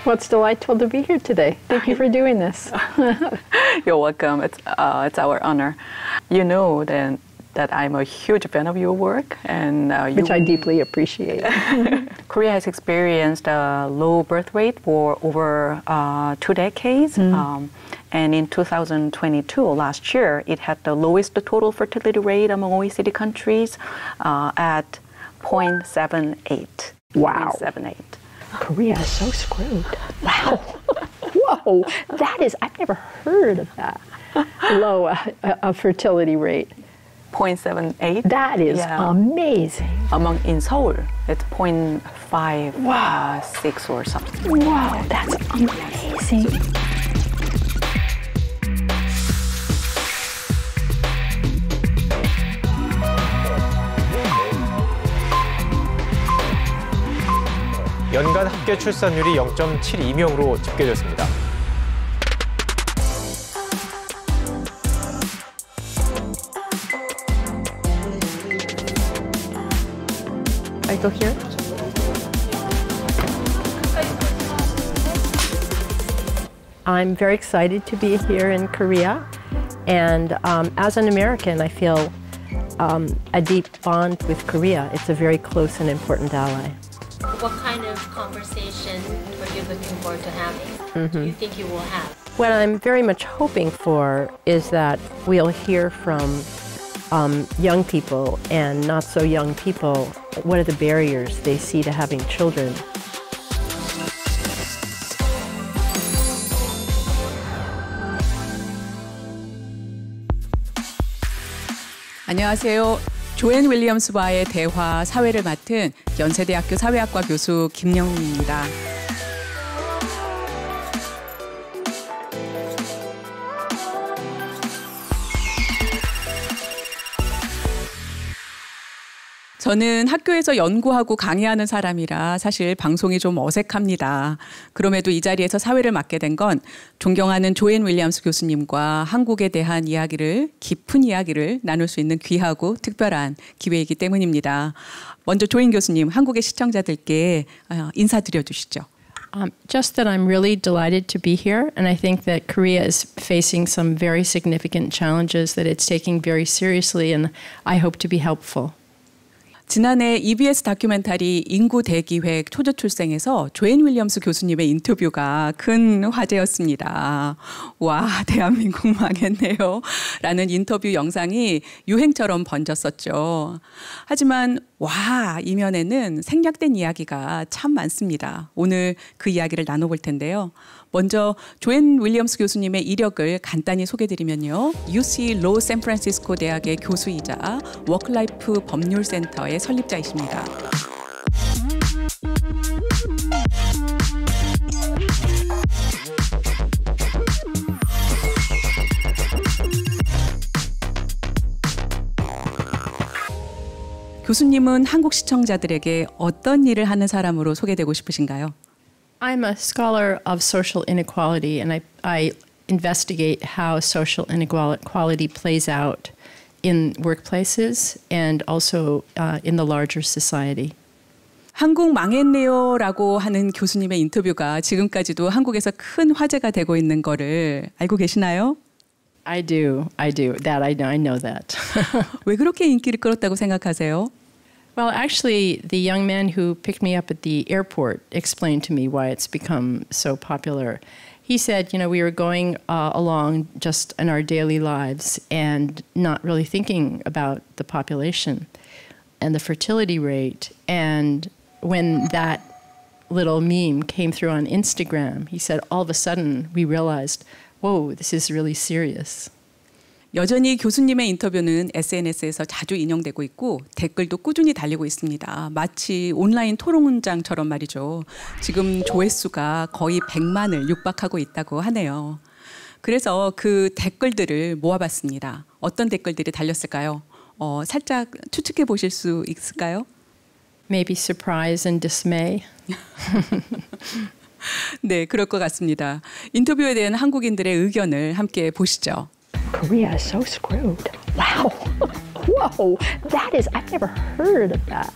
Well, it's delightful to be here today. Thank you for doing this. You're welcome. It's our honor. You know that I'm a huge fan of your work, and which I deeply appreciate. Korea has experienced a low birth rate for over 2 decades. And in 2022, last year, it had the lowest total fertility rate among OECD countries at 0.78. Wow. 0.78. Korea is so screwed. Wow. Whoa. I've never heard of that. Low a fertility rate. 0.78. That is amazing. In Seoul, it's 0.56 or something. Wow, that's amazing. 연간 합계 출산율이 0.72명으로 집계됐습니다. I go here? I'm very excited to be here in Korea. And as an American, I feel a deep bond with Korea. It's a very close and important ally. What kind of conversation were you looking forward to having? Do you think you will have? What I'm very much hoping for is that we'll hear from young people and not so young people, what are the barriers they see to having children? 안녕하세요. 조앤 윌리엄스와의 대화 사회를 맡은 연세대학교 사회학과 교수 김영미입니다. 저는 학교에서 연구하고 강의하는 사람이라 사실 방송이 좀 어색합니다. 그럼에도 이 자리에서 사회를 맡게 된 건 존경하는 조앤 윌리엄스 교수님과 한국에 대한 깊은 이야기를 나눌 수 있는 귀하고 특별한 기회이기 때문입니다. 먼저 조앤 교수님, 한국의 시청자들께 인사드려 주시죠. Just that I'm really delighted to be here, and I think that Korea is facing some very significant challenges that it's taking very seriously, and I hope to be helpful. 지난해 EBS 다큐멘터리 인구 대기획 초저출생에서 조앤 윌리엄스 교수님의 인터뷰가 큰 화제였습니다. 와, 대한민국 망했네요. 라는 인터뷰 영상이 유행처럼 번졌었죠. 하지만 와, 이면에는 생략된 이야기가 참 많습니다. 오늘 그 이야기를 나눠볼 텐데요. 먼저 조앤 윌리엄스 교수님의 이력을 간단히 소개드리면요. UC 로 샌프란시스코 대학의 교수이자 워크라이프 법률센터의 설립자이십니다. 교수님은 한국 시청자들에게 어떤 일을 하는 사람으로 소개되고 싶으신가요? I'm a scholar of social inequality, and I investigate how social inequality plays out in workplaces and also in the larger society. 한국 망했네요라고 하는 교수님의 인터뷰가 지금까지도 한국에서 큰 화제가 되고 있는 거를 알고 계시나요? I do. That I know that. 왜 그렇게 인기를 끌었다고 생각하세요? Well, actually, the young man who picked me up at the airport explained to me why it's become so popular. He said, we were going along just in our daily lives and not really thinking about the population and the fertility rate. And when that little meme came through on Instagram, he said, all of a sudden, we realized, whoa, this is really serious. 여전히 교수님의 인터뷰는 SNS에서 자주 인용되고 있고 댓글도 꾸준히 달리고 있습니다. 마치 온라인 토론장처럼 말이죠. 지금 조회수가 거의 100만을 육박하고 있다고 하네요. 그래서 그 댓글들을 모아봤습니다. 어떤 댓글들이 달렸을까요? 살짝 추측해 보실 수 있을까요? Maybe surprise and dismay. 네, 그럴 것 같습니다. 인터뷰에 대한 한국인들의 의견을 함께 보시죠. Korea is so screwed. Wow. Whoa. I've never heard of that.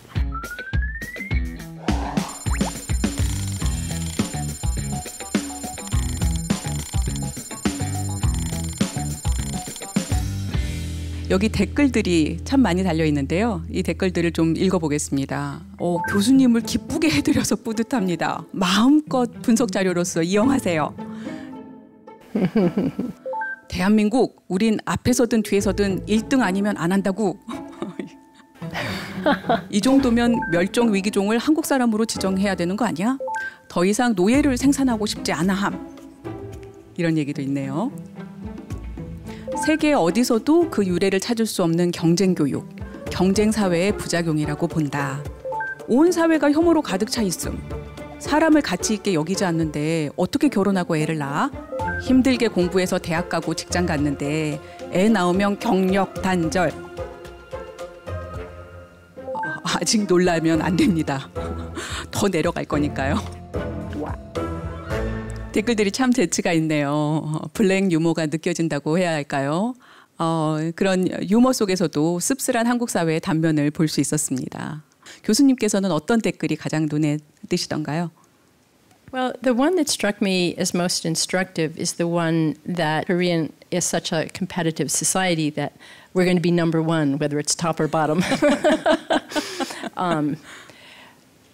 여기 댓글들이 참 많이 달려 있는데요. 이 댓글들을 좀 읽어보겠습니다. 교수님을 기쁘게 해드려서 뿌듯합니다. 마음껏 분석 자료로서 이용하세요. 대한민국, 우린 앞에서든 뒤에서든 1등 아니면 안 한다고. 이 정도면 멸종 위기종을 한국 사람으로 지정해야 되는 거 아니야? 더 이상 노예를 생산하고 싶지 않아 함. 이런 얘기도 있네요. 세계 어디서도 그 유래를 찾을 수 없는 경쟁교육, 경쟁사회의 부작용이라고 본다. 온 사회가 혐오로 가득 차 있음. 사람을 가치 있게 여기지 않는데 어떻게 결혼하고 애를 낳아? 힘들게 공부해서 대학 가고 직장 갔는데 애 낳으면 경력 단절. 아직 놀라면 안 됩니다. 더 내려갈 거니까요. 댓글들이 참 재치가 있네요. 블랙 유머가 느껴진다고 해야 할까요? 그런 유머 속에서도 씁쓸한 한국 사회의 단면을 볼 수 있었습니다. 교수님께서는 어떤 댓글이 가장 눈에 띄시던가요? Well, the one that struck me as most instructive is the one that Korean is such a competitive society that we're going to be number one, whether it's top or bottom.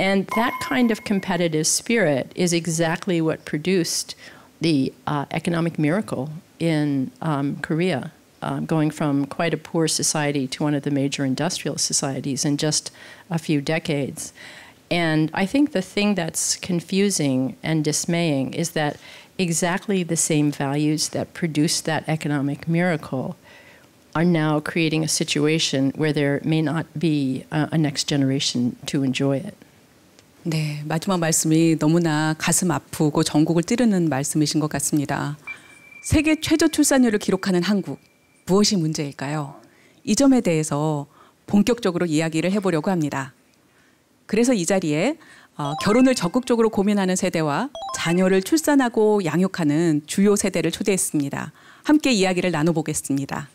And that kind of competitive spirit is exactly what produced the economic miracle in Korea, going from quite a poor society to one of the major industrial societies in just a few decades. And I think the thing that's confusing and dismaying is that exactly the same values that produced that economic miracle are now creating a situation where there may not be a next generation to enjoy it. 네, 마지막 말씀이 너무나 가슴 아프고 전곡을 찌르는 말씀이신 것 같습니다. 세계 최저 출산율을 기록하는 한국, 무엇이 문제일까요? 이 점에 대해서 본격적으로 이야기를 해보려고 합니다. 그래서 이 자리에 결혼을 적극적으로 고민하는 세대와 자녀를 출산하고 양육하는 주요 세대를 초대했습니다. 함께 이야기를 나눠보겠습니다.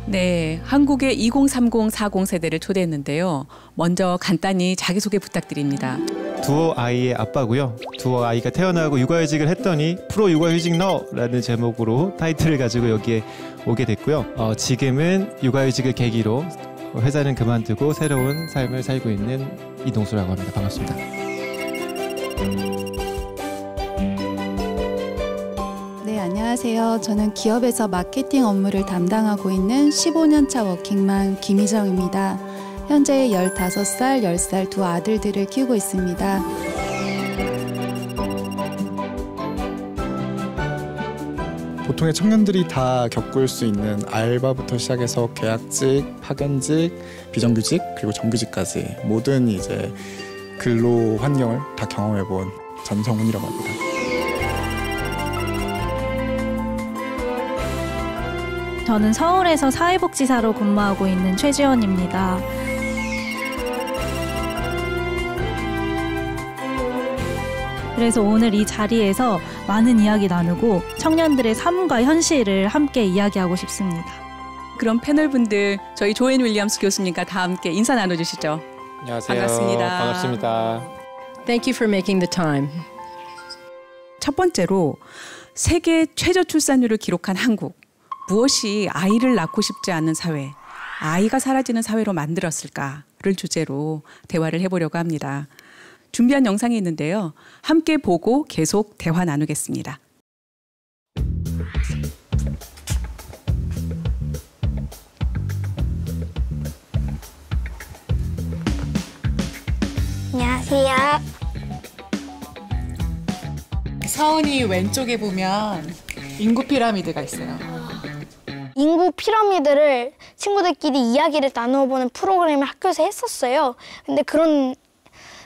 네, 한국의 2030-40 세대를 초대했는데요. 먼저 간단히 자기소개 부탁드립니다. 두어 아이의 아빠고요. 두어 아이가 태어나고 육아휴직을 했더니 프로 육아휴직 너라는 제목으로 타이틀을 가지고 여기에 오게 됐고요. 지금은 육아휴직을 계기로 회사는 그만두고 새로운 삶을 살고 있는 이동수라고 합니다. 반갑습니다. 네, 안녕하세요. 저는 기업에서 마케팅 업무를 담당하고 있는 15년차 워킹맘 김희정입니다. 현재 15살, 10살 두 아들들을 키우고 있습니다. 보통의 청년들이 다 겪을 수 있는 알바부터 시작해서 계약직, 파견직, 비정규직, 그리고 정규직까지 모든 이제 근로 환경을 다 경험해본 전성훈이라고 합니다. 저는 서울에서 사회복지사로 근무하고 있는 최지원입니다. 그래서 오늘 이 자리에서 많은 이야기 나누고 청년들의 삶과 현실을 함께 이야기하고 싶습니다. 그럼 패널분들 저희 조앤 윌리엄스 교수님과 다 함께 인사 나눠주시죠. 안녕하세요. 반갑습니다. 반갑습니다. Thank you for making the time. 첫 번째로 세계 최저 출산율을 기록한 한국. 무엇이 아이를 낳고 싶지 않은 사회, 아이가 사라지는 사회로 만들었을까를 주제로 대화를 해보려고 합니다. 준비한 영상이 있는데요. 함께 보고 계속 대화 나누겠습니다. 안녕하세요. 서은이 왼쪽에 보면 인구 피라미드가 있어요. 인구 피라미드를 친구들끼리 이야기를 나눠보는 프로그램을 학교에서 했었어요. 근데 그런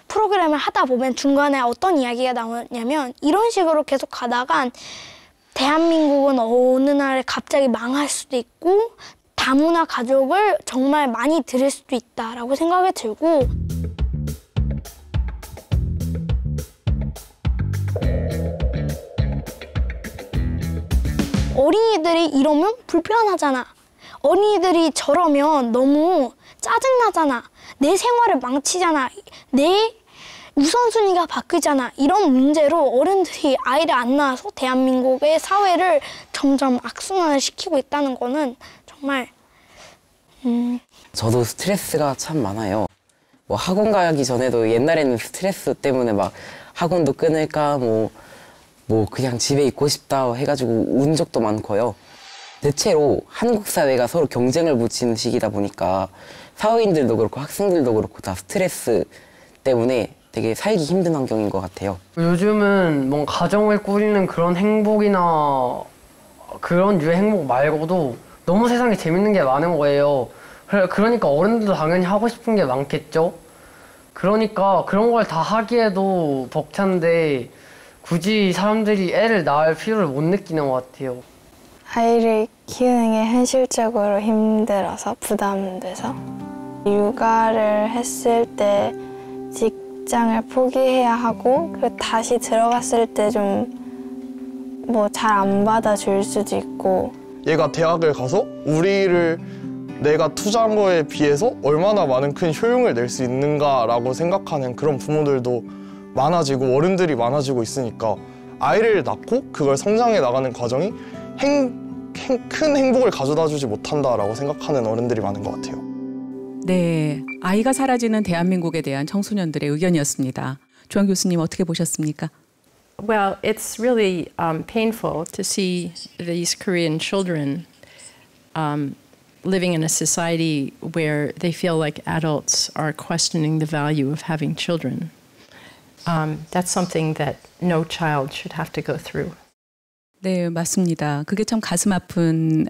프로그램을 하다 보면 중간에 어떤 이야기가 나오냐면 이런 식으로 계속 가다가 대한민국은 어느 날 갑자기 망할 수도 있고 다문화 가족을 정말 많이 들일 수도 있다라고 생각이 들고 어린이들이 이러면 불편하잖아. 어린이들이 저러면 너무 짜증나잖아. 내 생활을 망치잖아. 내 우선순위가 바뀌잖아. 이런 문제로 어른들이 아이를 안 낳아서 대한민국의 사회를 점점 악순환을 시키고 있다는 거는 정말 저도 스트레스가 참 많아요. 뭐 학원 가기 전에도 옛날에는 스트레스 때문에 막 학원도 끊을까 뭐 그냥 집에 있고 싶다 해가지고 운 적도 많고요. 대체로 한국 사회가 서로 경쟁을 붙이는 시기다 보니까 사회인들도 그렇고 학생들도 그렇고 다 스트레스 때문에 되게 살기 힘든 환경인 것 같아요. 요즘은 뭔가 가정을 꾸리는 그런 행복이나 그런 류의 행복 말고도 너무 세상에 재밌는 게 많은 거예요. 그러니까 어른들도 당연히 하고 싶은 게 많겠죠. 그러니까 그런 걸 다 하기에도 벅찬데 굳이 사람들이 애를 낳을 필요를 못 느끼는 것 같아요. 아이를 키우는 게 현실적으로 힘들어서 부담돼서 육아를 했을 때 직장을 포기해야 하고 다시 들어갔을 때 좀 뭐 잘 안 받아줄 수도 있고 얘가 대학을 가서 우리를 내가 투자한 거에 비해서 얼마나 많은 큰 효용을 낼 수 있는가라고 생각하는 그런 부모들도 많아지고 어른들이 많아지고 있으니까 아이를 낳고 그걸 성장해 나가는 과정이 큰 행복을 가져다 주지 못한다라고 생각하는 어른들이 많은 것 같아요. 네, 아이가 사라지는 대한민국에 대한 청소년들의 의견이었습니다. 조한 교수님 어떻게 보셨습니까? Well, it's really painful to see these Korean children living in a society where they feel like adults are questioning the value of having children. That's something that no child should have to go through. 네, 맞습니다. 그게 참 가슴 아픈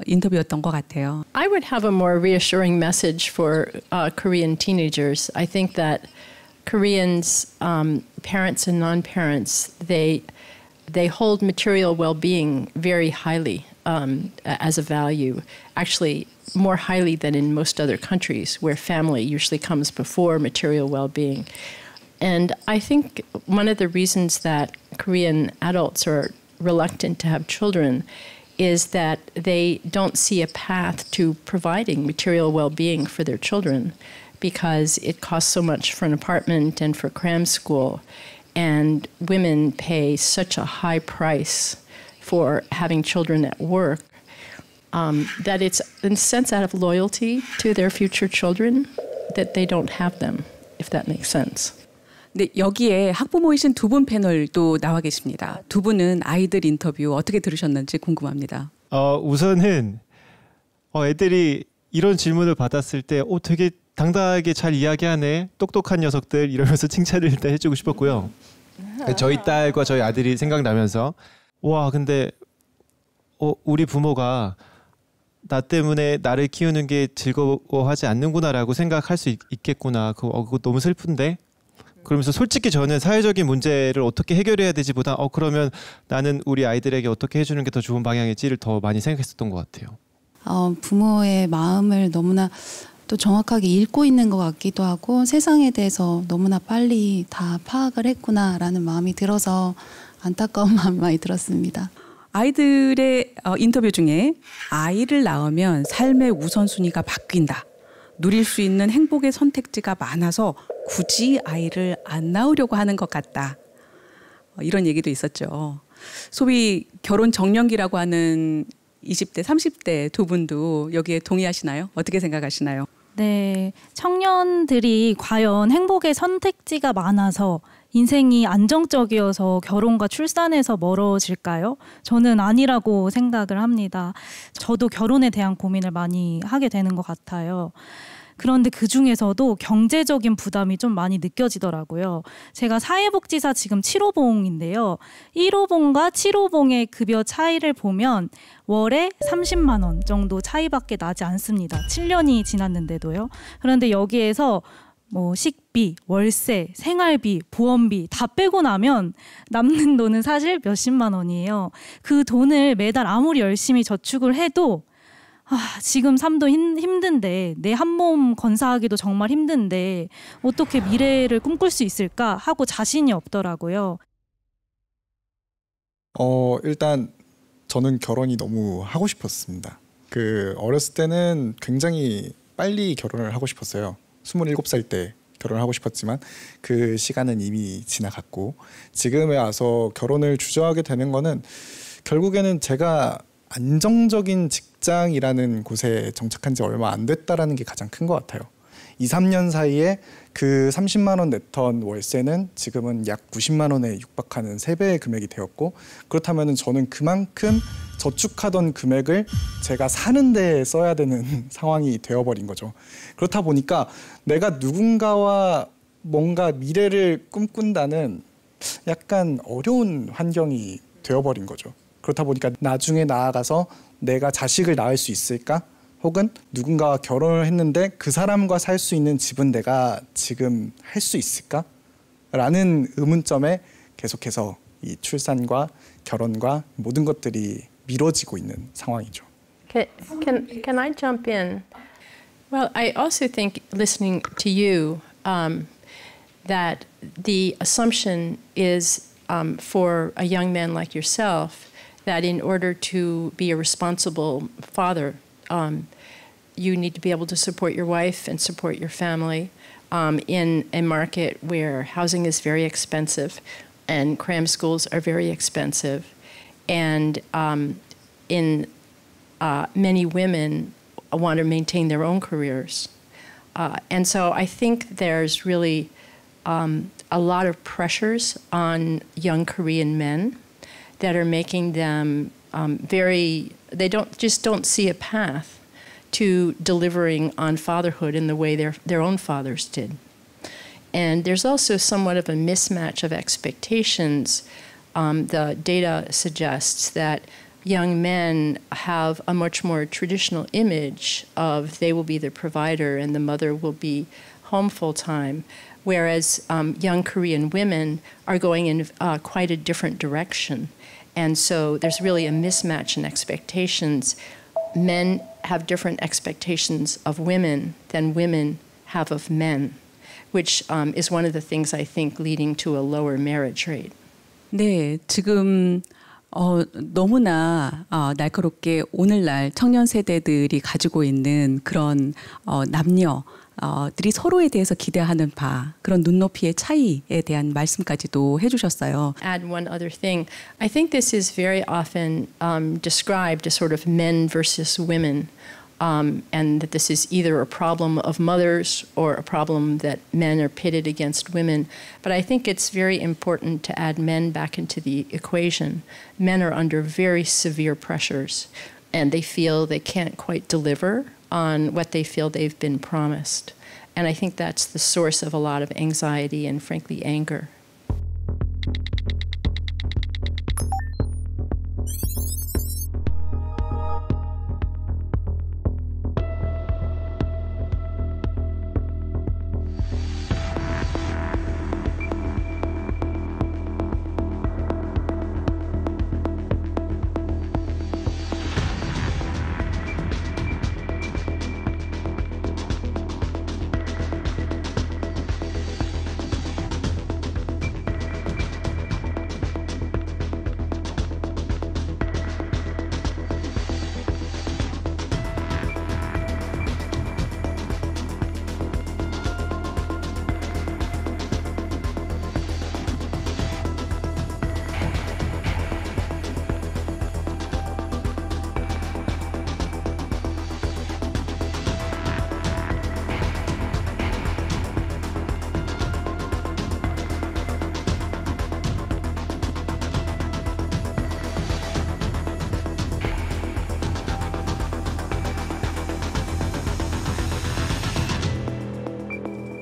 인터뷰였던 것 같아요. I would have a more reassuring message for Korean teenagers. I think that Koreans, parents and non-parents, they hold material well-being very highly as a value, actually more highly than in most other countries where family usually comes before material well-being. And I think one of the reasons that Korean adults are reluctant to have children is that they don't see a path to providing material well-being for their children because it costs so much for an apartment and for cram school. And women pay such a high price for having children at work that it's, in a sense, out of loyalty to their future children that they don't have them, if that makes sense. 네, 여기에 학부모이신 두 분 패널도 나와 계십니다. 두 분은 아이들 인터뷰 어떻게 들으셨는지 궁금합니다. 우선은 애들이 이런 질문을 받았을 때 되게 당당하게 잘 이야기하네, 똑똑한 녀석들 이러면서 칭찬을 일단 해주고 싶었고요. 저희 딸과 저희 아들이 생각나면서 와 근데 우리 부모가 나 때문에 나를 키우는 게 즐거워하지 않는구나라고 생각할 수 있겠구나. 그거 너무 슬픈데? 그러면서 솔직히 저는 사회적인 문제를 어떻게 해결해야 되지보다 그러면 나는 우리 아이들에게 어떻게 해주는 게 더 좋은 방향일지를 더 많이 생각했었던 것 같아요. 부모의 마음을 너무나 또 정확하게 읽고 있는 것 같기도 하고 세상에 대해서 너무나 빨리 다 파악을 했구나라는 마음이 들어서 안타까운 마음이 많이 들었습니다. 아이들의 인터뷰 중에 아이를 낳으면 삶의 우선순위가 바뀐다. 누릴 수 있는 행복의 선택지가 많아서 굳이 아이를 안 낳으려고 하는 것 같다. 이런 얘기도 있었죠. 소위 결혼 정년기라고 하는 20대, 30대 두 분도 여기에 동의하시나요? 어떻게 생각하시나요? 네, 청년들이 과연 행복의 선택지가 많아서 인생이 안정적이어서 결혼과 출산에서 멀어질까요? 저는 아니라고 생각을 합니다. 저도 결혼에 대한 고민을 많이 하게 되는 것 같아요. 그런데 그중에서도 경제적인 부담이 좀 많이 느껴지더라고요. 제가 사회복지사 지금 7호봉인데요. 1호봉과 7호봉의 급여 차이를 보면 월에 30만 원 정도 차이밖에 나지 않습니다. 7년이 지났는데도요. 그런데 여기에서 뭐 식비, 월세, 생활비, 보험비 다 빼고 나면 남는 돈은 사실 몇십만 원이에요. 그 돈을 매달 아무리 열심히 저축을 해도 지금 삶도 힘든데 내 한 몸 건사하기도 정말 힘든데 어떻게 미래를 꿈꿀 수 있을까 하고 자신이 없더라고요. 일단 저는 결혼이 너무 하고 싶었습니다. 어렸을 때는 굉장히 빨리 결혼을 하고 싶었어요. 27살 때 결혼을 하고 싶었지만 그 시간은 이미 지나갔고 지금에 와서 결혼을 주저하게 되는 거는 결국에는 제가 안정적인 직장이라는 곳에 정착한 지 얼마 안 됐다라는 게 가장 큰 것 같아요. 2, 3년 사이에 그 30만 원 냈던 월세는 지금은 약 90만 원에 육박하는 3배의 금액이 되었고 그렇다면 저는 그만큼 저축하던 금액을 제가 사는 데 써야 되는 상황이 되어버린 거죠. 그렇다 보니까 내가 누군가와 뭔가 미래를 꿈꾼다는 약간 어려운 환경이 되어버린 거죠. 그렇다 보니까 나중에 나아가서 내가 자식을 낳을 수 있을까? 혹은 누군가와 결혼을 했는데 그 사람과 살 수 있는 집은 내가 지금 할 수 있을까? 라는 의문점에 계속해서 이 출산과 결혼과 모든 것들이 미뤄지고 있는 상황이죠. Can I jump in? Well, I also think listening to you that the assumption is for a young man like yourself that in order to be a responsible father, you need to be able to support your wife and support your family in a market where housing is very expensive and cram schools are very expensive. And many women want to maintain their own careers. And so I think there's really a lot of pressures on young Korean men that are making them they don't see a path to delivering on fatherhood in the way their own fathers did. And there's also somewhat of a mismatch of expectations. The data suggests that young men have a much more traditional image of they will be the provider and the mother will be home full time, whereas young Korean women are going in quite a different direction. And so there's really a mismatch in expectations. Men have different expectations of women than women have of men, which is one of the things I think leading to a lower marriage rate. 네, 지금 너무나 날카롭게 오늘날 청년 세대들이 가지고 있는 그런 남녀들이 서로에 대해서 기대하는 바, 그런 눈높이의 차이에 대한 말씀까지도 해주셨어요. Add one other thing. I think this is very often described as sort of men versus women, and that this is either a problem of mothers or a problem that men are pitted against women. But I think it's very important to add men back into the equation. Men are under very severe pressures, and they feel they can't quite deliver on what they feel they've been promised. And I think that's the source of a lot of anxiety and, frankly, anger.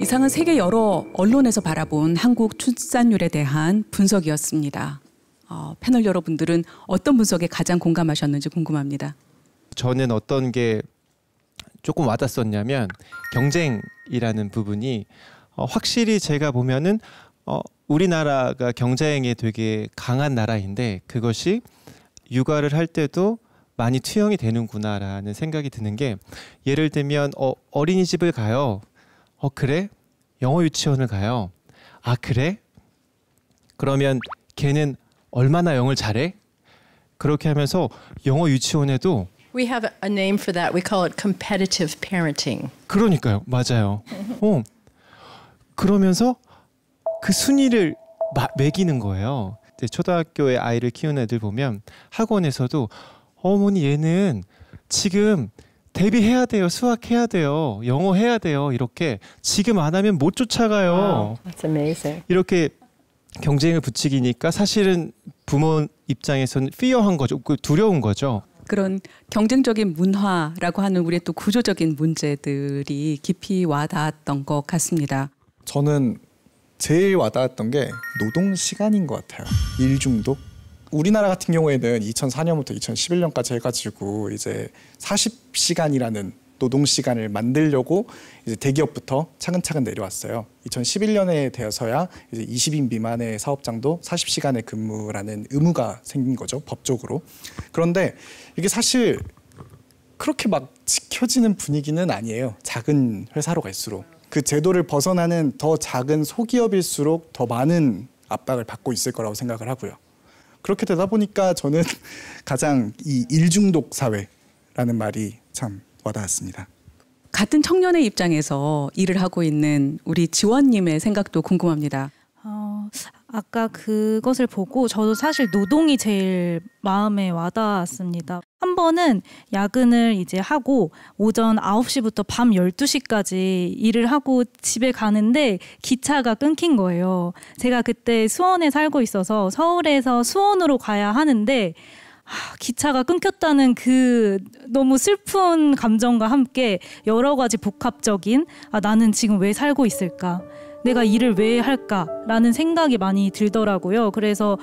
이상은 세계 여러 언론에서 바라본 한국 출산율에 대한 분석이었습니다. 패널 여러분들은 어떤 분석에 가장 공감하셨는지 궁금합니다. 저는 어떤 게 조금 와닿았었냐면 경쟁이라는 부분이 확실히 제가 보면은 우리나라가 경쟁에 되게 강한 나라인데 그것이 육아를 할 때도 많이 투영이 되는구나라는 생각이 드는 게 예를 들면 어린이집을 가요. 그래? 영어 유치원을 가요. 아 그래? 그러면 걔는 얼마나 영어를 잘해? 그렇게 하면서 영어 유치원에도 We have a name for that. We call it competitive parenting. 그러니까요. 맞아요. 그러면서 그 순위를 매기는 거예요. 초등학교에 아이를 키우는 애들 보면 학원에서도 어머니 얘는 지금 대비해야 돼요. 수학해야 돼요. 영어 해야 돼요. 이렇게 지금 안 하면 못 쫓아가요. Wow, that's amazing. 이렇게 경쟁을 부추기니까 사실은 부모 입장에서는 fear한 거죠. 두려운 거죠. 그런 경쟁적인 문화라고 하는 우리의 또 구조적인 문제들이 깊이 와닿았던 것 같습니다. 저는 제일 와닿았던 게 노동 시간인 것 같아요. 일 중독. 우리나라 같은 경우에는 2004년부터 2011년까지 해가지고 이제 40시간이라는 노동 시간을 만들려고 이제 대기업부터 차근차근 내려왔어요. 2011년에 되어서야 이제 20인 미만의 사업장도 40시간의 근무라는 의무가 생긴 거죠, 법적으로. 그런데 이게 사실 그렇게 막 지켜지는 분위기는 아니에요. 작은 회사로 갈수록. 그 제도를 벗어나는 더 작은 소기업일수록 더 많은 압박을 받고 있을 거라고 생각을 하고요. 그렇게 되다 보니까 저는 가장 이 일중독 사회라는 말이 참 와닿았습니다. 같은 청년의 입장에서 일을 하고 있는 우리 지원님의 생각도 궁금합니다. 아까 그것을 보고 저도 사실 노동이 제일 마음에 와닿았습니다. 한 번은 야근을 이제 하고 오전 9시부터 밤 12시까지 일을 하고 집에 가는데 기차가 끊긴 거예요. 제가 그때 수원에 살고 있어서 서울에서 수원으로 가야 하는데 기차가 끊겼다는 그 너무 슬픈 감정과 함께 여러 가지 복합적인 나는 지금 왜 살고 있을까? 내가 일을 왜 할까라는 생각이 많이 들더라고요. 그래서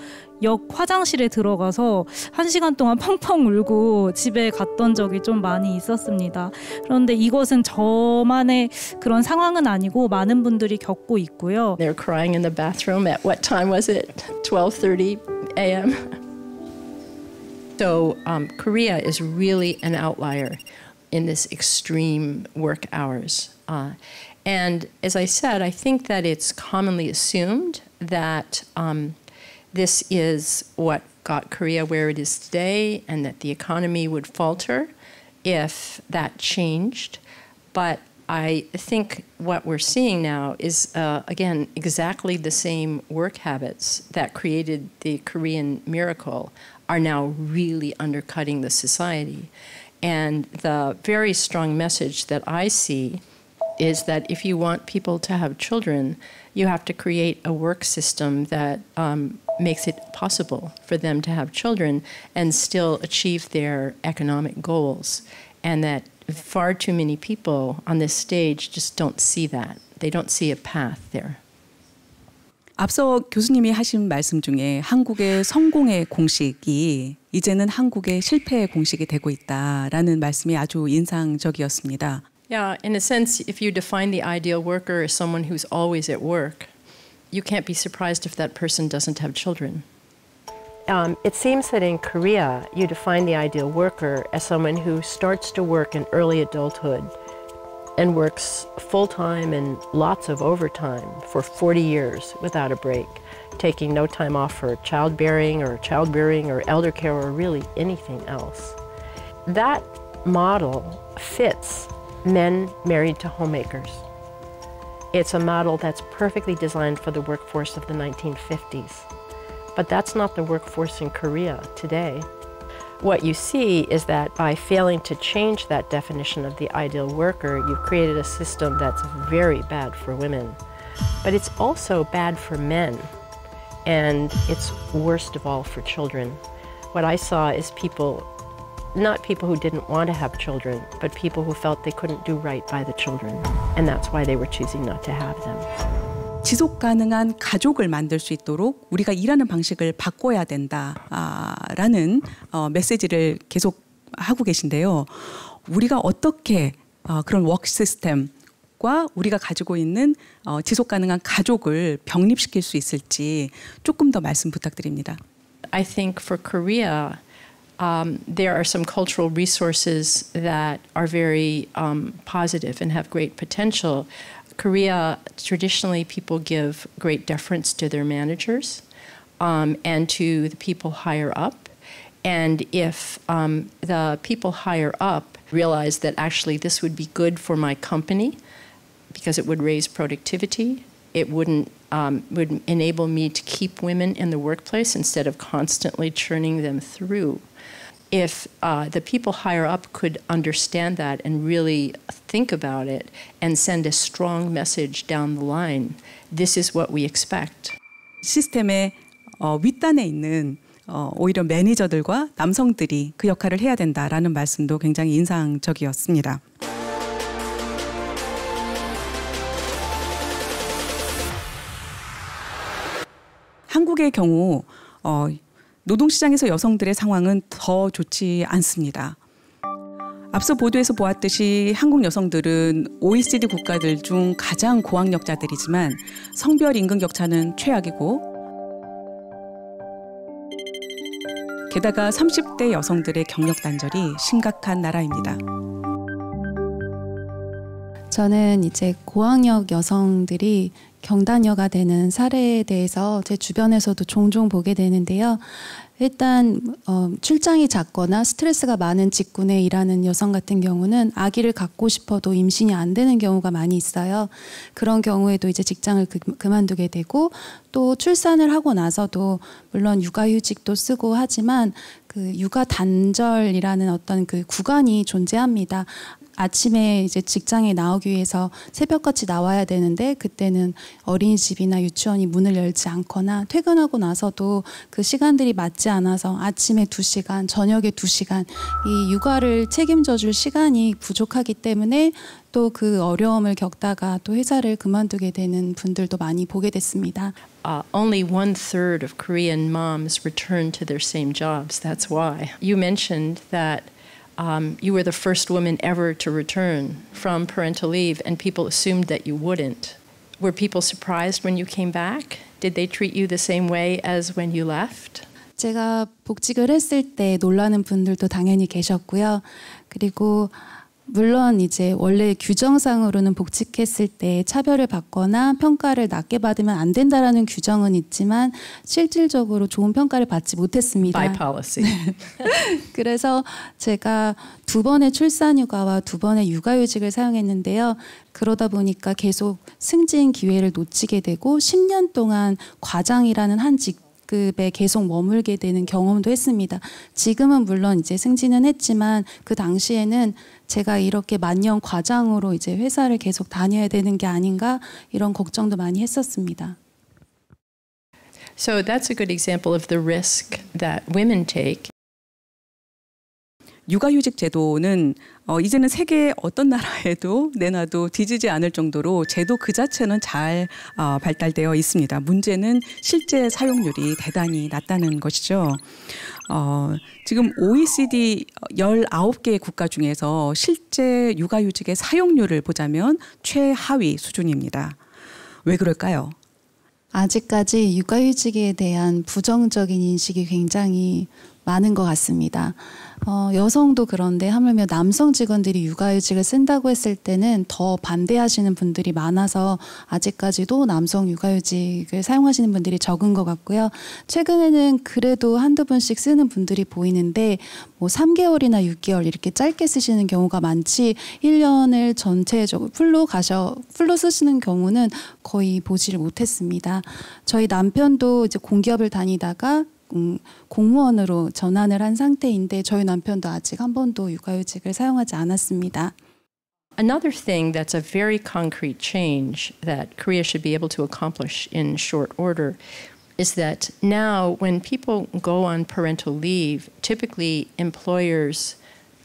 역 화장실에 들어가서 1시간 동안 펑펑 울고 집에 갔던 적이 좀 많이 있었습니다. 그런데 이것은 저만의 그런 상황은 아니고 많은 분들이 겪고 있고요. They're crying in the bathroom at what time was it? 12:30 a.m. So Korea is really an outlier in this extreme work hours. And as I said, I think that it's commonly assumed that this is what got Korea where it is today and that the economy would falter if that changed. But I think what we're seeing now is, again, exactly the same work habits that created the Korean miracle are now really undercutting the society. And the very strong message that I see is that if you want people to have children, you have to create a work system that makes it possible for them to have children and still achieve their economic goals. And that far too many people on this stage just don't see that. They don't see a path there. 앞서 교수님이 하신 말씀 중에 한국의 성공의 공식이 이제는 한국의 실패의 공식이 되고 있다라는 말씀이 아주 인상적이었습니다. Yeah, in a sense, if you define the ideal worker as someone who's always at work, you can't be surprised if that person doesn't have children. It seems that in Korea, you define the ideal worker as someone who starts to work in early adulthood and works full-time and lots of overtime for 40 years without a break, taking no time off for childbearing or elder care or really anything else. That model fits men married to homemakers. It's a model that's perfectly designed for the workforce of the 1950s. But that's not the workforce in Korea today. What you see is that by failing to change that definition of the ideal worker, you've created a system that's very bad for women. But it's also bad for men. And it's worst of all for children. What I saw is not people who didn't want to have children, but people who felt they couldn't do right by the children. And that's why they were choosing not to have them. 지속 가능한 가족을 만들 수 있도록 우리가 일하는 방식을 바꿔야 된다라는 메시지를 계속 하고 계신데요. 우리가 어떻게 그런 워크 시스템, 가족과 우리가 가지고 있는 지속 가능한 가족을 병립시킬 수 있을지 조금 더 말씀 부탁드립니다. I think for Korea, there are some cultural resources that are very positive and have great potential. Korea, traditionally, people give great deference to their managers and to the people higher up. And if the people higher up realize that actually this would be good for my company because it would raise productivity, it would enable me to keep women in the workplace instead of constantly churning them through. If the people higher up could understand that and really think about it and send a strong message down the line, this is what we expect. 시스템의 윗단에 있는 오히려 매니저들과 남성들이 그 역할을 해야 된다라는 말씀도 굉장히 인상적이었습니다. 한국의 경우 노동시장에서 여성들의 상황은 더 좋지 않습니다. 앞서 보도에서 보았듯이 한국 여성들은 OECD 국가들 중 가장 고학력자들이지만 성별 임금 격차는 최악이고 게다가 30대 여성들의 경력 단절이 심각한 나라입니다. 저는 이제 고학력 여성들이 경단녀가 되는 사례에 대해서 제 주변에서도 종종 보게 되는데요. 일단 출장이 잦거나 스트레스가 많은 직군에 일하는 여성 같은 경우는 아기를 갖고 싶어도 임신이 안 되는 경우가 많이 있어요. 그런 경우에도 이제 직장을 그만두게 되고 또 출산을 하고 나서도 물론 육아휴직도 쓰고 하지만 그 육아 단절이라는 어떤 그 구간이 존재합니다. 아침에 이제 직장에 나오기 위해서 새벽같이 나와야 되는데 그때는 어린이집이나 유치원이 문을 열지 않거나 퇴근하고 나서도 그 시간들이 맞지 않아서 아침에 2시간, 저녁에 2시간 이 육아를 책임져 줄 시간이 부족하기 때문에 또 그 어려움을 겪다가 또 회사를 그만두게 되는 분들도 많이 보게 됐습니다. Only 1/3 of Korean moms return to their same jobs. That's why. You mentioned that you were the first woman ever to return from parental leave, and people assumed that you wouldn't. Were people surprised when you came back? Did they treat you the same way as when you left? 제가 복직을 했을 때 놀라는 분들도 당연히 계셨고요. 그리고 물론 이제 원래 규정상으로는 복직했을 때 차별을 받거나 평가를 낮게 받으면 안 된다라는 규정은 있지만 실질적으로 좋은 평가를 받지 못했습니다. By policy. 그래서 제가 2번의 출산휴가와 2번의 육아휴직을 사용했는데요. 그러다 보니까 계속 승진 기회를 놓치게 되고 10년 동안 과장이라는 한 직급에 계속 머물게 되는 경험도 했습니다. 지금은 물론 이제 승진은 했지만 그 당시에는 제가 이렇게 만년 과장으로 이제 회사를 계속 다녀야 되는 게 아닌가 이런 걱정도 많이 했었습니다. So that's a good example of the risk that women take. 육아휴직 제도는 이제는 세계 어떤 나라에도 내놔도 뒤지지 않을 정도로 제도 그 자체는 잘 발달되어 있습니다. 문제는 실제 사용률이 대단히 낮다는 것이죠. 지금 OECD 19개 국가 중에서 실제 육아휴직의 사용률을 보자면 최하위 수준입니다. 왜 그럴까요? 아직까지 육아휴직에 대한 부정적인 인식이 굉장히 많은 것 같습니다. 여성도 그런데 하물며 남성 직원들이 육아휴직을 쓴다고 했을 때는 더 반대하시는 분들이 많아서 아직까지도 남성 육아휴직을 사용하시는 분들이 적은 것 같고요. 최근에는 그래도 한두 분씩 쓰는 분들이 보이는데 뭐 3개월이나 6개월 이렇게 짧게 쓰시는 경우가 많지 1년을 전체적으로 풀로 쓰시는 경우는 거의 보지를 못했습니다. 저희 남편도 이제 공기업을 다니다가 공무원으로 전환을 한 상태인데 저희 남편도 아직 한 번도 육아휴직을 사용하지 않았습니다. Another thing that's a very concrete change that Korea should be able to accomplish in short order is that now when people go on parental leave, typically employers,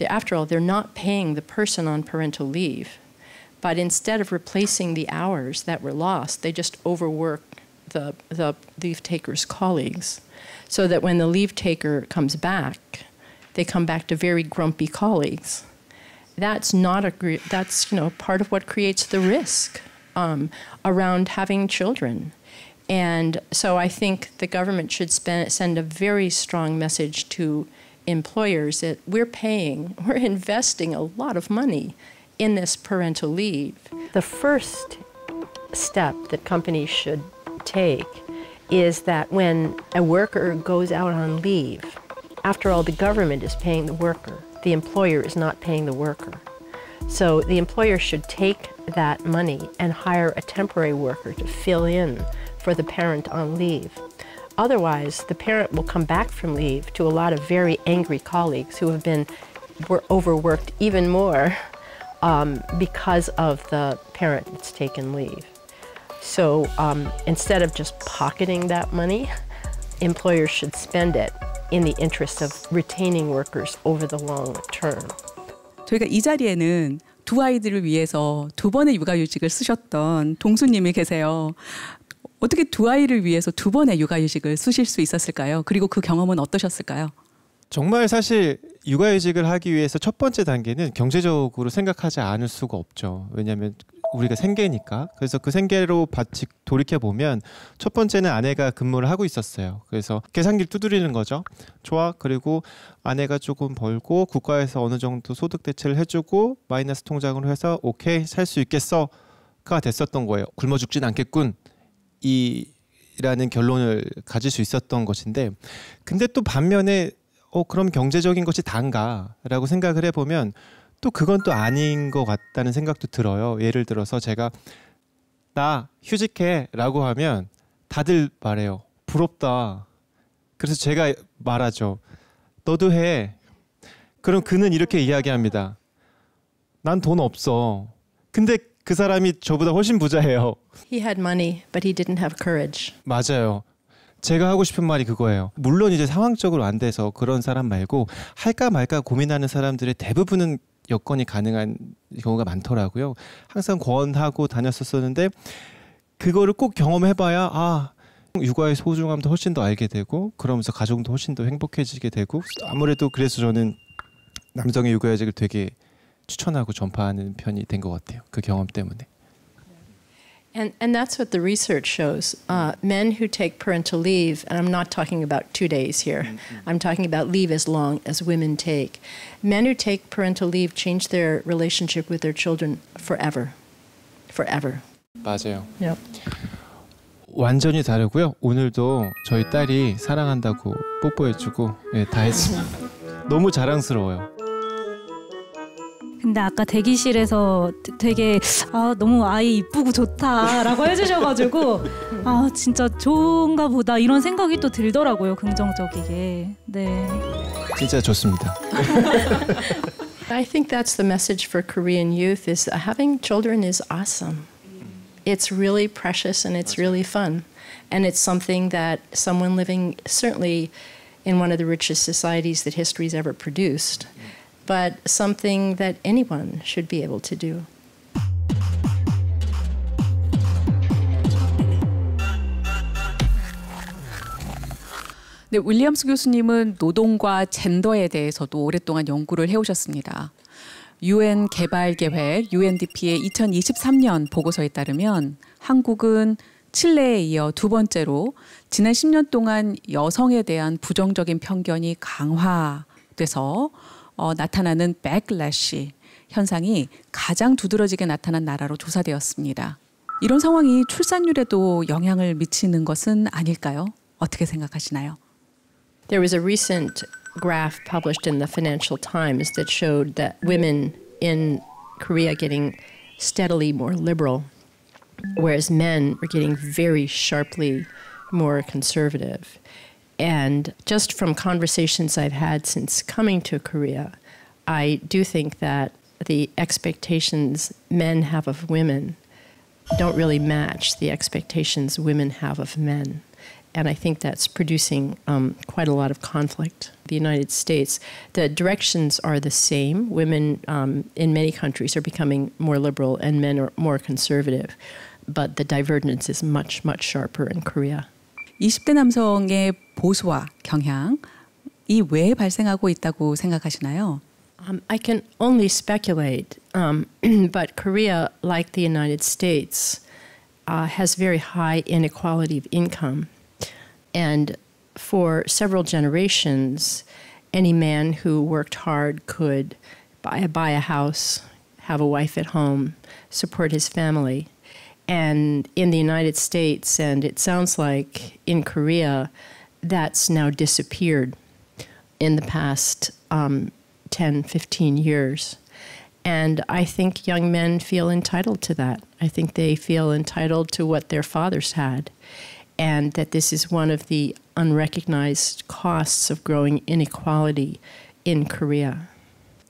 after all, they're not paying the person on parental leave, but instead of replacing the hours that were lost, they just overwork the leave taker's colleagues. So that when the leave taker comes back, they come back to very grumpy colleagues. that's not that's part of what creates the risk around having children. And so I think the government should send a very strong message to employers that we're investing a lot of money in this parental leave. The first step that companies should take is that when a worker goes out on leave, after all, the government is paying the worker. The employer is not paying the worker. So the employer should take that money and hire a temporary worker to fill in for the parent on leave. Otherwise, the parent will come back from leave to a lot of very angry colleagues who were overworked even more because of the parent that's taken leave. So instead of just pocketing that money, employers should spend it in the interest of retaining workers over the long term. 저희가 이 자리에는 두 아이들을 위해서 2번의 육아휴직을 쓰셨던 동수님이 계세요. 어떻게 두 아이를 위해서 2번의 육아휴직을 쓰실 수 있었을까요? 그리고 그 경험은 어떠셨을까요? 정말 사실 육아휴직을 하기 위해서 첫 번째 단계는 경제적으로 생각하지 않을 수가 없죠. 왜냐하면 우리가 생계니까. 그래서 그 생계로 돌이켜보면 첫 번째는 아내가 근무를 하고 있었어요. 그래서 계산기를 두드리는 거죠. 좋아. 그리고 아내가 조금 벌고 국가에서 어느 정도 소득 대체를 해주고 마이너스 통장으로 해서 오케이 살 수 있겠어가 됐었던 거예요. 굶어 죽진 않겠군. 이라는 결론을 가질 수 있었던 것인데 근데 또 반면에 그럼 경제적인 것이 단가라고 생각을 해보면 또 그건 또 아닌 것 같다는 생각도 들어요. 예를 들어서 제가 나 휴직해 라고 하면 다들 말해요. 부럽다. 그래서 제가 말하죠. 너도 해. 그럼 그는 이렇게 이야기합니다. 난 돈 없어. 근데 그 사람이 저보다 훨씬 부자예요. He had money, but he didn't have courage. 맞아요. 제가 하고 싶은 말이 그거예요. 물론 이제 상황적으로 안 돼서 그런 사람 말고 할까 말까 고민하는 사람들의 대부분은 여건이 가능한 경우가 많더라고요. 항상 권하고 다녔었는데 그거를 꼭 경험해봐야 육아의 소중함도 훨씬 더 알게 되고 그러면서 가정도 훨씬 더 행복해지게 되고 아무래도 그래서 저는 남성의 육아휴직을 되게 추천하고 전파하는 편이 된 것 같아요. 그 경험 때문에. And that's what the research shows. Men who take parental leave, and I'm not talking about 2 days here. I'm talking about leave as long as women take. Men who take parental leave change their relationship with their children forever. Forever. 맞아요. Yep. 완전히 다르고요. 오늘도 저희 딸이 사랑한다고 뽀뽀해주고 다 했습니다. 너무 자랑스러워요. 근데 아까 대기실에서 되게 너무 아이 이쁘고 좋다라고 해주셔가지고 진짜 좋은가 보다 이런 생각이 또 들더라고요. 긍정적이게. 네. 진짜 좋습니다. I think that's the message for Korean youth is having children is awesome. It's really precious and it's really fun. And it's something that someone living certainly in one of the richest societies that history's ever produced. But something that anyone should be able to do. 네, 윌리엄스 교수님은 노동과 젠더에 대해서도 오랫동안 연구를 해오셨습니다. UN 개발계획 UNDP의 2023년 보고서에 따르면 한국은 칠레에 이어 2번째로 지난 10년 동안 여성에 대한 부정적인 편견이 강화돼서 나타나는 백래시 현상이 가장 두드러지게 나타난 나라로 조사되었습니다. 이런 상황이 출산율에도 영향을 미치는 것은 아닐까요? 어떻게 생각하시나요? There was a recent graph published in the Financial Times that showed that women in Korea getting steadily more liberal, whereas men were getting very sharply more conservative. And just from conversations I've had since coming to Korea, I do think that the expectations men have of women don't really match the expectations women have of men. And I think that's producing quite a lot of conflict. The United States, the directions are the same. Women in many countries are becoming more liberal and men are more conservative. But the divergence is much, much sharper in Korea. 20대 남성의 보수화 경향, 이 왜 발생하고 있다고 생각하시나요? I can only speculate, but Korea, like the United States, has very high inequality of income. And for several generations, any man who worked hard could buy a house, have a wife at home, support his family. And in the United States, and it sounds like in Korea, that's now disappeared in the past 10, 15 years. And I think young men feel entitled to that. I think they feel entitled to what their fathers had, and that this is one of the unrecognized costs of growing inequality in Korea.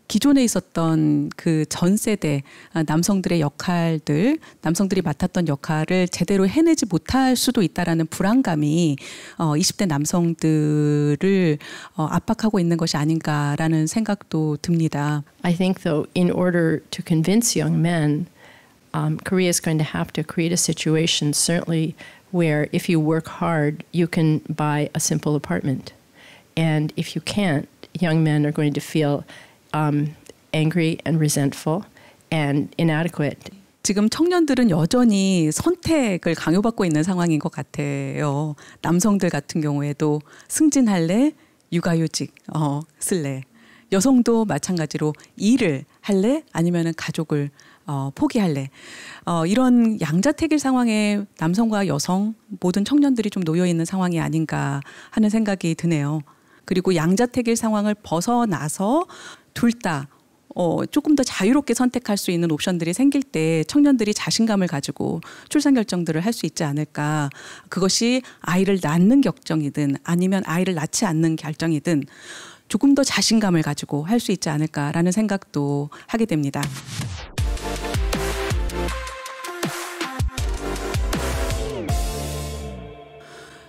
기존에 있었던 그 전 세대 남성들의 역할들, 남성들이 맡았던 역할을 제대로 해내지 못할 수도 있다라는 불안감이 20대 남성들을 압박하고 있는 것이 아닌가라는 생각도 듭니다. I think, though, in order to convince young men, Korea is going to have to create a situation, certainly, where if you work hard, you can buy a simple apartment. And if you can't, young men are going to feel angry and resentful and inadequate. 지금 청년들은 여전히 선택을 강요받고 있는 상황인 것 같아요. 남성들 같은 경우에도 승진할래, 육아휴직 쓸래. 여성도 마찬가지로 일을 할래, 아니면은 가족을 포기할래. 이런 양자택일 상황에 남성과 여성 모든 청년들이 좀 놓여 있는 상황이 아닌가 하는 생각이 드네요. 그리고 양자택일 상황을 벗어나서 둘 다 조금 더 자유롭게 선택할 수 있는 옵션들이 생길 때 청년들이 자신감을 가지고 출산 결정들을 할 수 있지 않을까. 그것이 아이를 낳는 결정이든 아니면 아이를 낳지 않는 결정이든 조금 더 자신감을 가지고 할 수 있지 않을까라는 생각도 하게 됩니다.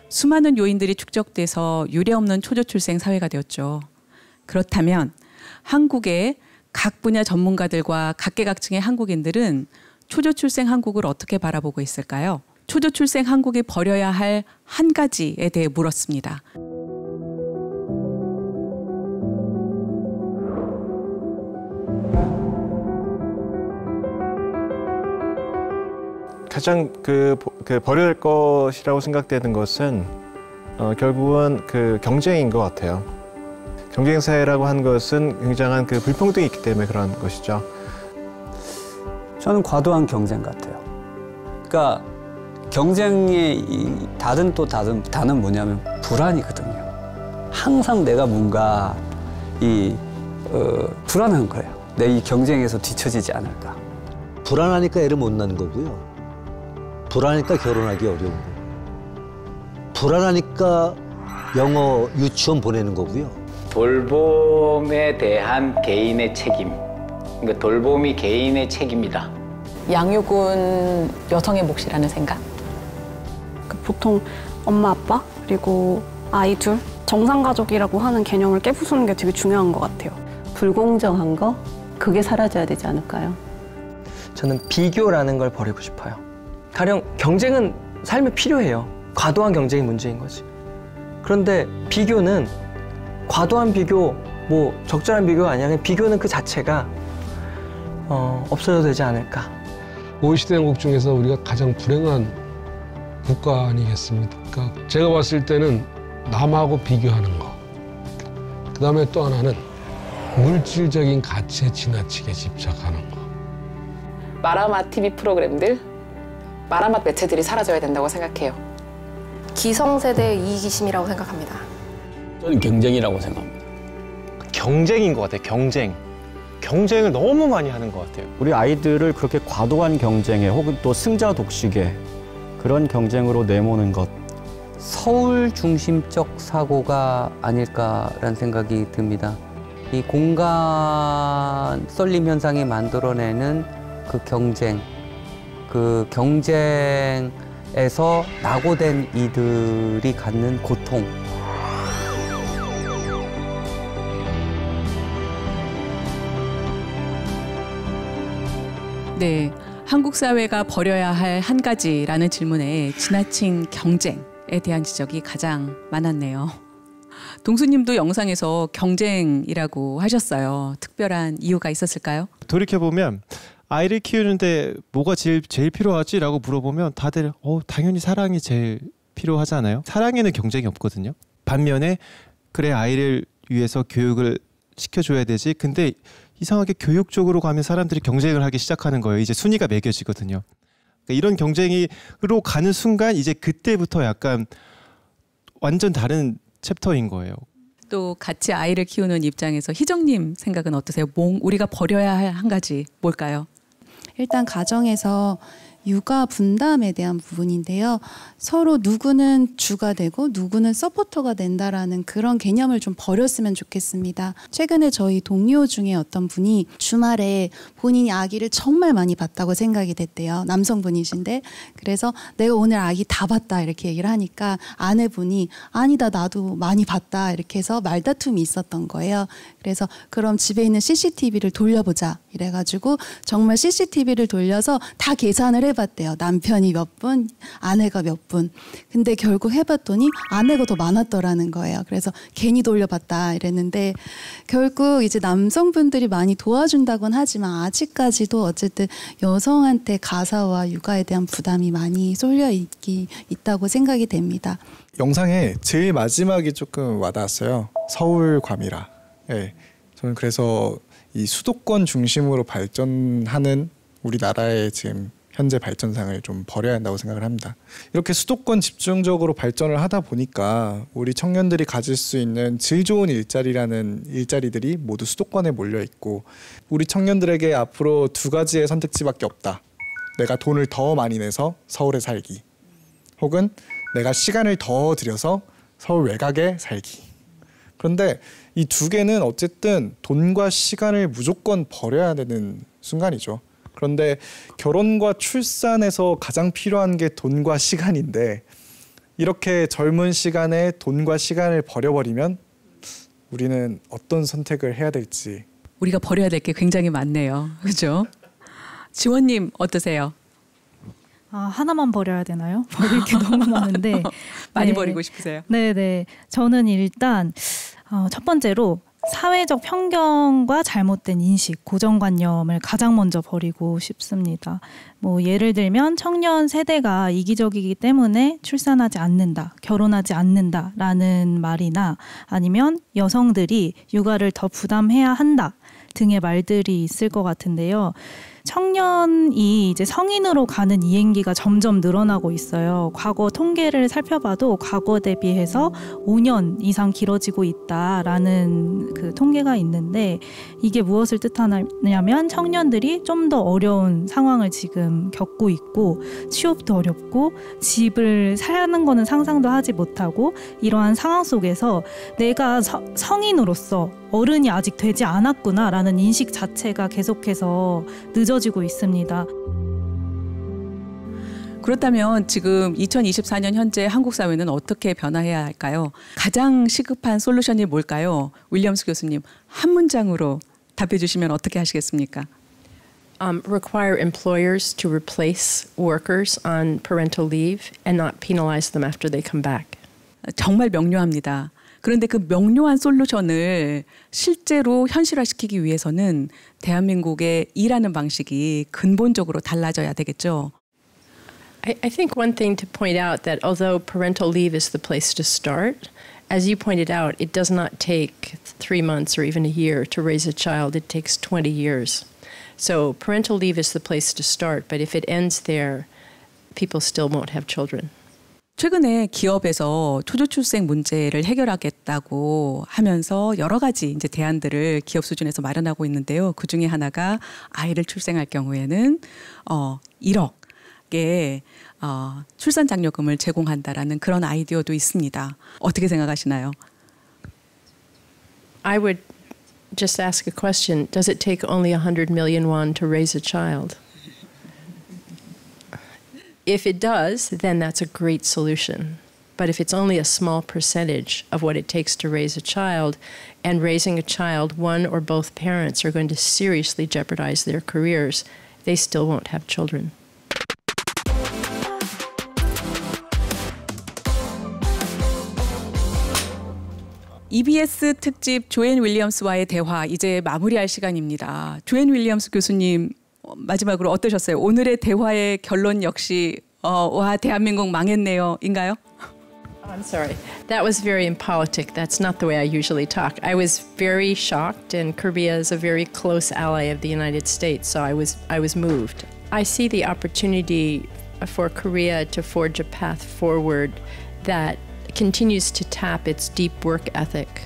수많은 요인들이 축적돼서 유례없는 초저출생 사회가 되었죠. 그렇다면 한국의 각 분야 전문가들과 각계각층의 한국인들은 초저출생 한국을 어떻게 바라보고 있을까요? 초저출생 한국이 버려야 할 한 가지에 대해 물었습니다. 가장 버려야 할 것이라고 생각되는 것은 결국은 경쟁인 것 같아요. 경쟁 사회라고 하는 것은 굉장한 불평등이 있기 때문에 그런 것이죠. 저는 과도한 경쟁 같아요. 그러니까 경쟁의 다른 단은 뭐냐면 불안이거든요. 항상 내가 뭔가 불안한 거예요. 내 이 경쟁에서 뒤처지지 않을까. 불안하니까 애를 못 낳는 거고요. 불안하니까 결혼하기 어려운 거고. 불안하니까 영어 유치원 보내는 거고요. 돌봄에 대한 개인의 책임. 그러니까 돌봄이 개인의 책임이다. 양육은 여성의 몫이라는 생각? 보통 엄마, 아빠, 그리고 아이 둘, 정상가족이라고 하는 개념을 깨부수는 게 되게 중요한 것 같아요. 불공정한 거? 그게 사라져야 되지 않을까요? 저는 비교라는 걸 버리고 싶어요. 가령 경쟁은 삶에 필요해요. 과도한 경쟁이 문제인 거지. 그런데 비교는 과도한 비교, 적절한 비교가 아니라 비교는 그 자체가 없어져도 되지 않을까. OECD 회원국 중에서 우리가 가장 불행한 국가 아니겠습니까? 그러니까 제가 봤을 때는 남하고 비교하는 거. 그다음에 또 하나는 물질적인 가치에 지나치게 집착하는 거. 마라맛 TV 프로그램들, 마라맛 매체들이 사라져야 된다고 생각해요. 기성세대의 이기심이라고 생각합니다. 저는 경쟁이라고 생각합니다. 경쟁인 것 같아요. 경쟁을 너무 많이 하는 것 같아요. 우리 아이들을 그렇게 과도한 경쟁에 혹은 또 승자 독식에 그런 경쟁으로 내모는 것. 서울 중심적 사고가 아닐까라는 생각이 듭니다. 이 공간 썰림 현상이 만들어내는 그 경쟁에서 낙오된 이들이 갖는 고통. 네, 한국 사회가 버려야 할 한 가지라는 질문에 지나친 경쟁에 대한 지적이 가장 많았네요. 동수님도 영상에서 경쟁이라고 하셨어요. 특별한 이유가 있었을까요? 돌이켜보면 아이를 키우는데 뭐가 제일 필요하지? 라고 물어보면 다들 당연히 사랑이 제일 필요하잖아요. 사랑에는 경쟁이 없거든요. 반면에 그래 아이를 위해서 교육을 시켜줘야 되지. 근데 이상하게 교육 쪽으로 가면 사람들이 경쟁을 하기 시작하는 거예요. 이제 순위가 매겨지거든요. 그러니까 이런 경쟁으로 가는 순간 이제 그때부터 약간 완전 다른 챕터인 거예요. 또 같이 아이를 키우는 입장에서 희정님 생각은 어떠세요? 우리가 버려야 할 한 가지 뭘까요? 일단 가정에서 육아 분담에 대한 부분인데요. 서로 누구는 주가 되고 누구는 서포터가 된다라는 그런 개념을 좀 버렸으면 좋겠습니다. 최근에 저희 동료 중에 어떤 분이 주말에 본인이 아기를 정말 많이 봤다고 생각이 됐대요. 남성분이신데 그래서 내가 오늘 아기 다 봤다 이렇게 얘기를 하니까 아내분이 아니다 나도 많이 봤다 이렇게 해서 말다툼이 있었던 거예요. 그래서 그럼 집에 있는 CCTV를 돌려보자 이래가지고 정말 CCTV를 돌려서 다 계산을 해봤대요. 남편이 몇 분, 아내가 몇 분. 근데 결국 해봤더니 아내가 더 많았더라는 거예요. 그래서 괜히 돌려봤다 이랬는데 결국 이제 남성분들이 많이 도와준다곤 하지만 아직까지도 어쨌든 여성한테 가사와 육아에 대한 부담이 많이 쏠려 있다고 생각이 됩니다. 영상에 제일 마지막이 조금 와닿았어요. 서울 과미라. 네, 저는 그래서 이 수도권 중심으로 발전하는 우리나라의 지금 현재 발전상을 좀 버려야 한다고 생각을 합니다. 이렇게 수도권 집중적으로 발전을 하다 보니까 우리 청년들이 가질 수 있는 질 좋은 일자리라는 일자리들이 모두 수도권에 몰려 있고 우리 청년들에게 앞으로 두 가지의 선택지밖에 없다. 내가 돈을 더 많이 내서 서울에 살기 혹은 내가 시간을 더 들여서 서울 외곽에 살기. 그런데 이 두 개는 어쨌든 돈과 시간을 무조건 버려야 되는 순간이죠. 그런데 결혼과 출산에서 가장 필요한 게 돈과 시간인데 이렇게 젊은 시간에 돈과 시간을 버려버리면 우리는 어떤 선택을 해야 될지. 우리가 버려야 될 게 굉장히 많네요. 그렇죠? 지원님 어떠세요? 하나만 버려야 되나요? 버릴 게 너무 많은데. 많이 버리고 싶으세요? 네네. 저는 일단 첫 번째로 사회적 편견과 잘못된 인식, 고정관념을 가장 먼저 버리고 싶습니다. 예를 들면 청년 세대가 이기적이기 때문에 출산하지 않는다, 결혼하지 않는다라는 말이나 아니면 여성들이 육아를 더 부담해야 한다 등의 말들이 있을 것 같은데요. 청년이 이제 성인으로 가는 이행기가 점점 늘어나고 있어요. 과거 통계를 살펴봐도 과거 대비해서 5년 이상 길어지고 있다라는 그 통계가 있는데 이게 무엇을 뜻하냐면 청년들이 좀 더 어려운 상황을 지금 겪고 있고 취업도 어렵고 집을 사는 거는 상상도 하지 못하고 이러한 상황 속에서 내가 성인으로서 어른이 아직 되지 않았구나라는 인식 자체가 계속해서 늦어지고 있습니다. 그렇다면 지금 2024년 현재 한국 사회는 어떻게 변화해야 할까요? 가장 시급한 솔루션이 뭘까요? 윌리엄스 교수님, 한 문장으로 답해 주시면 어떻게 하시겠습니까? Require employers to replace workers on parental leave and not penalize them after they come back. 정말 명료합니다. 그런데 그 명료한 솔루션을 실제로 현실화시키기 위해서는 대한민국의 일하는 방식이 근본적으로 달라져야 되겠죠. I think one thing to point out that although parental leave is the place to start, as you pointed out, it does not take 3 months or even a year to raise a child. It takes 20 years. So parental leave is the place to start, but if it ends there, people still won't have children. 최근에 기업에서 초저출생 문제를 해결하겠다고 하면서 여러 가지 이제 대안들을 기업 수준에서 마련하고 있는데요. 그 중에 하나가 아이를 출생할 경우에는 1억의 출산 장려금을 제공한다라는 그런 아이디어도 있습니다. 어떻게 생각하시나요? I would just ask a question. Does it take only 100 million won to raise a child? If it does, then that's a great solution. But if it's only a small percentage of what it takes to raise a child, and raising a child, one or both parents are going to seriously jeopardize their careers, they still won't have children. EBS 특집 조앤 윌리엄스와의 대화 이제 마무리할 시간입니다. 조앤 윌리엄스 교수님 마지막으로 어떠셨어요? 오늘의 대화의 결론 역시 와 대한민국 망했네요인가요? I'm sorry. That was very impolitic. That's not the way I usually talk. I was very shocked, and Korea is a very close ally of the United States, so I was moved. I see the opportunity for Korea to forge a path forward that continues to tap its deep work ethic,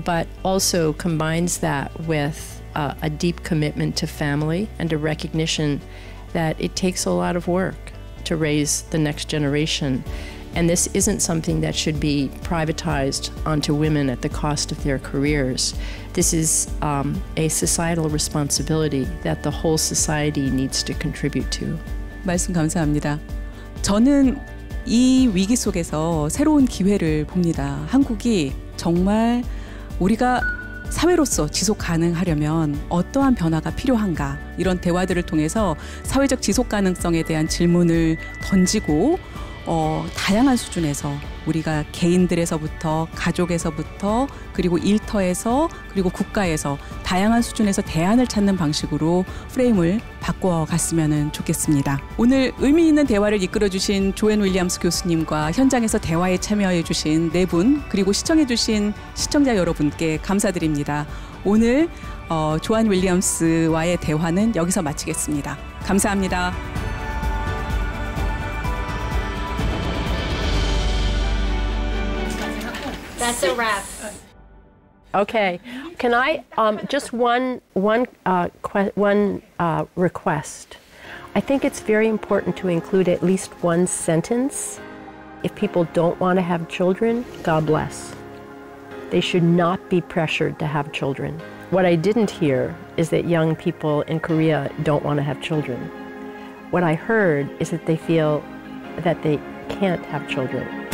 but also combines that with a deep commitment to family and a recognition that it takes a lot of work to raise the next generation. And this isn't something that should be privatized onto women at the cost of their careers. This is a societal responsibility that the whole society needs to contribute to. 말씀 감사합니다. 저는 이 위기 속에서 새로운 기회를 봅니다. 한국이 정말 우리가 사회로서 지속 가능하려면 어떠한 변화가 필요한가 이런 대화들을 통해서 사회적 지속 가능성에 대한 질문을 던지고 다양한 수준에서 우리가 개인들에서부터 가족에서부터 그리고 일터에서 그리고 국가에서 다양한 수준에서 대안을 찾는 방식으로 프레임을 바꿔갔으면 좋겠습니다. 오늘 의미 있는 대화를 이끌어주신 조앤 윌리엄스 교수님과 현장에서 대화에 참여해주신 네 분 그리고 시청해주신 시청자 여러분께 감사드립니다. 오늘 조앤 윌리엄스와의 대화는 여기서 마치겠습니다. 감사합니다. That's a wrap. Okay. Can I just one request? I think it's very important to include at least one sentence. If people don't want to have children, God bless. They should not be pressured to have children. What I didn't hear is that young people in Korea don't want to have children. What I heard is that they feel that they can't have children.